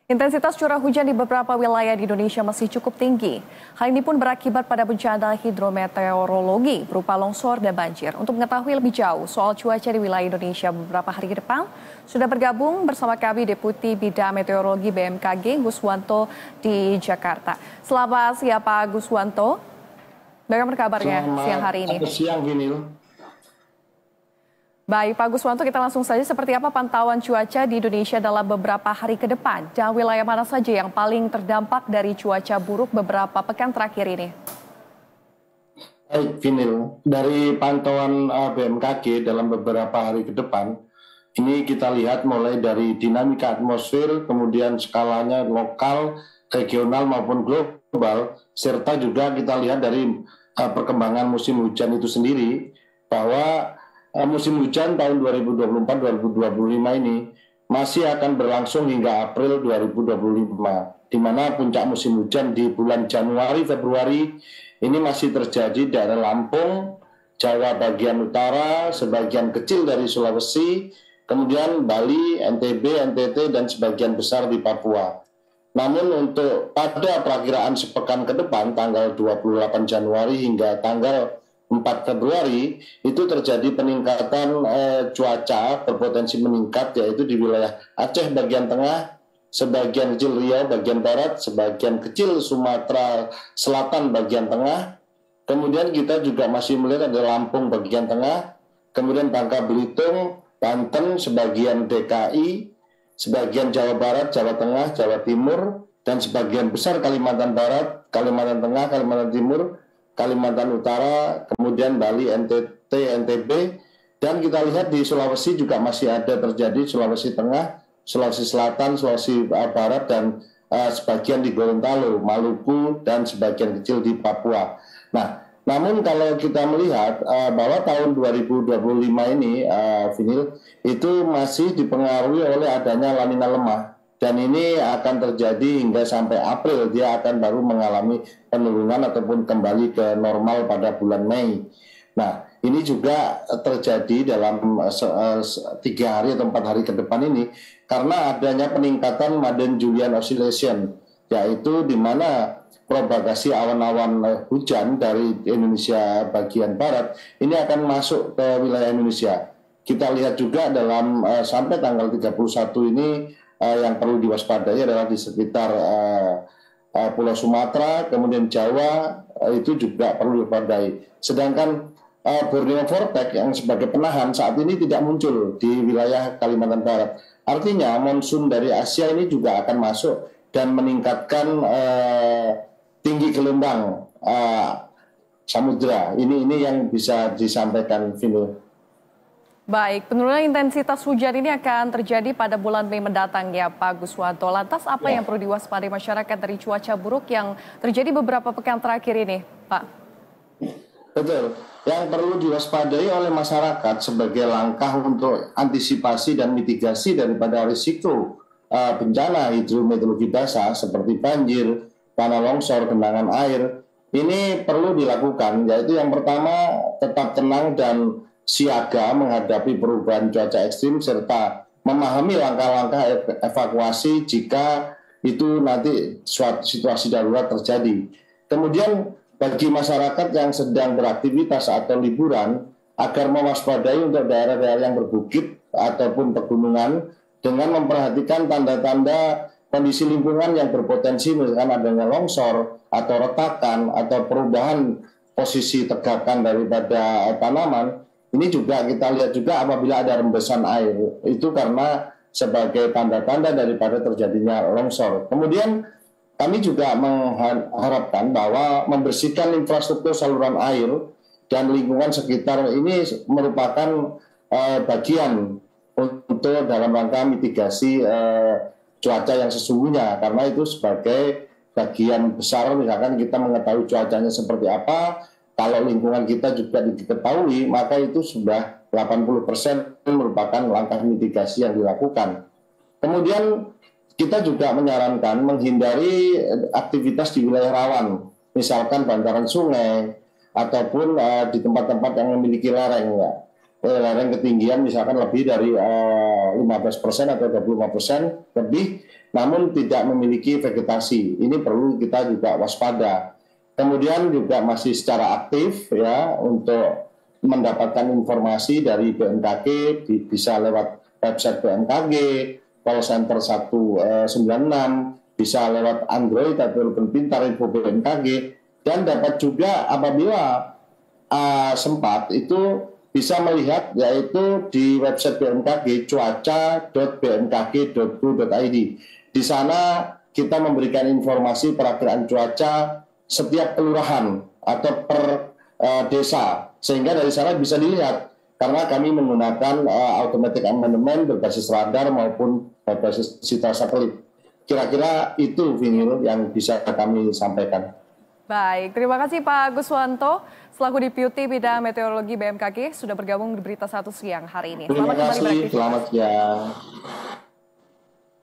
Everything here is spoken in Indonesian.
Intensitas curah hujan di beberapa wilayah di Indonesia masih cukup tinggi. Hal ini pun berakibat pada bencana hidrometeorologi berupa longsor dan banjir. Untuk mengetahui lebih jauh soal cuaca di wilayah Indonesia beberapa hari ke depan, sudah bergabung bersama kami Deputi Bidang Meteorologi BMKG Guswanto di Jakarta. Selamat siang Pak Guswanto. Bagaimana kabarnya siang hari ini? Selamat siang, Vinil. Baik, Pak Guswanto, kita langsung saja. Seperti apa pantauan cuaca di Indonesia dalam beberapa hari ke depan? Dan wilayah mana saja yang paling terdampak dari cuaca buruk beberapa pekan terakhir ini? Baik, Vinil. Dari pantauan BMKG dalam beberapa hari ke depan, ini kita lihat mulai dari dinamika atmosfer, kemudian skalanya lokal, regional maupun global, serta juga kita lihat dari perkembangan musim hujan itu sendiri, bahwa musim hujan tahun 2024-2025 ini masih akan berlangsung hingga April 2025, di mana puncak musim hujan di bulan Januari-Februari ini masih terjadi di daerah Lampung, Jawa bagian utara, sebagian kecil dari Sulawesi, kemudian Bali, NTB, NTT, dan sebagian besar di Papua. Namun untuk pada perakiraan sepekan ke depan, tanggal 28 Januari hingga tanggal 4 Februari, itu terjadi peningkatan cuaca berpotensi meningkat, yaitu di wilayah Aceh bagian tengah, sebagian kecil Riau bagian barat, sebagian kecil Sumatera Selatan bagian tengah. Kemudian kita juga masih melihat ada Lampung bagian tengah, kemudian Bangka Belitung, Banten, sebagian DKI, sebagian Jawa Barat, Jawa Tengah, Jawa Timur, dan sebagian besar Kalimantan Barat, Kalimantan Tengah, Kalimantan Timur, Kalimantan Utara, kemudian Bali, NTT, NTB, dan kita lihat di Sulawesi juga masih ada terjadi, Sulawesi Tengah, Sulawesi Selatan, Sulawesi Barat, dan sebagian di Gorontalo, Maluku, dan sebagian kecil di Papua. Nah, namun kalau kita melihat bahwa tahun 2025 ini, Vinil, itu masih dipengaruhi oleh adanya La Nina lemah. Dan ini akan terjadi hingga sampai April, dia akan baru mengalami penurunan ataupun kembali ke normal pada bulan Mei. Nah, ini juga terjadi dalam 3 hari atau 4 hari ke depan ini, karena adanya peningkatan Madden-Julian Oscillation, yaitu di mana propagasi awan-awan hujan dari Indonesia bagian barat, ini akan masuk ke wilayah Indonesia. Kita lihat juga dalam sampai tanggal 31 ini, yang perlu diwaspadai adalah di sekitar Pulau Sumatera, kemudian Jawa, itu juga perlu diwaspadai. Sedangkan Borneo Vortex yang sebagai penahan saat ini tidak muncul di wilayah Kalimantan Barat. Artinya monsun dari Asia ini juga akan masuk dan meningkatkan tinggi gelombang samudra. Ini yang bisa disampaikan, Vino. Baik, penurunan intensitas hujan ini akan terjadi pada bulan Mei mendatang ya Pak Guswanto. Lantas apa yang perlu diwaspadai masyarakat dari cuaca buruk yang terjadi beberapa pekan terakhir ini, Pak? Betul. Yang perlu diwaspadai oleh masyarakat sebagai langkah untuk antisipasi dan mitigasi daripada risiko bencana hidrometeorologi basah seperti banjir, tanah longsor, genangan air, ini perlu dilakukan, yaitu yang pertama tetap tenang dan siaga menghadapi perubahan cuaca ekstrim serta memahami langkah-langkah evakuasi jika itu nanti suatu situasi darurat terjadi. Kemudian bagi masyarakat yang sedang beraktivitas atau liburan agar mewaspadai untuk daerah-daerah yang berbukit ataupun pegunungan dengan memperhatikan tanda-tanda kondisi lingkungan yang berpotensi misalkan adanya longsor atau retakan atau perubahan posisi tegakan daripada tanaman. Ini juga kita lihat juga apabila ada rembesan air, itu karena sebagai tanda-tanda daripada terjadinya longsor. Kemudian kami juga mengharapkan bahwa membersihkan infrastruktur saluran air dan lingkungan sekitar ini merupakan bagian untuk dalam rangka mitigasi cuaca yang sesungguhnya, karena itu sebagai bagian besar misalkan kita mengetahui cuacanya seperti apa. Kalau lingkungan kita juga diketahui, maka itu sudah 80% merupakan langkah mitigasi yang dilakukan. Kemudian kita juga menyarankan menghindari aktivitas di wilayah rawan, misalkan bantaran sungai, ataupun di tempat-tempat yang memiliki lereng. Ya. Lereng ketinggian misalkan lebih dari 15% atau 25% lebih, namun tidak memiliki vegetasi. Ini perlu kita juga waspada. Kemudian juga masih secara aktif ya untuk mendapatkan informasi dari BMKG, bisa lewat website BMKG, call center 196, bisa lewat Android atau telepon pintar info BMKG, dan dapat juga apabila sempat itu bisa melihat yaitu di website BMKG cuaca.bmkg.go.id. Di sana kita memberikan informasi perakiraan cuaca setiap kelurahan atau per desa, sehingga dari sana bisa dilihat karena kami menggunakan automatic amendment berbasis radar maupun berbasis citra satelit. Kira-kira itu, Vinil, yang bisa kami sampaikan. Baik, terima kasih Pak Guswanto, selaku Deputi Bidang Meteorologi BMKG, sudah bergabung di Berita Satu Siang hari ini. Terima kasih, selamat siang.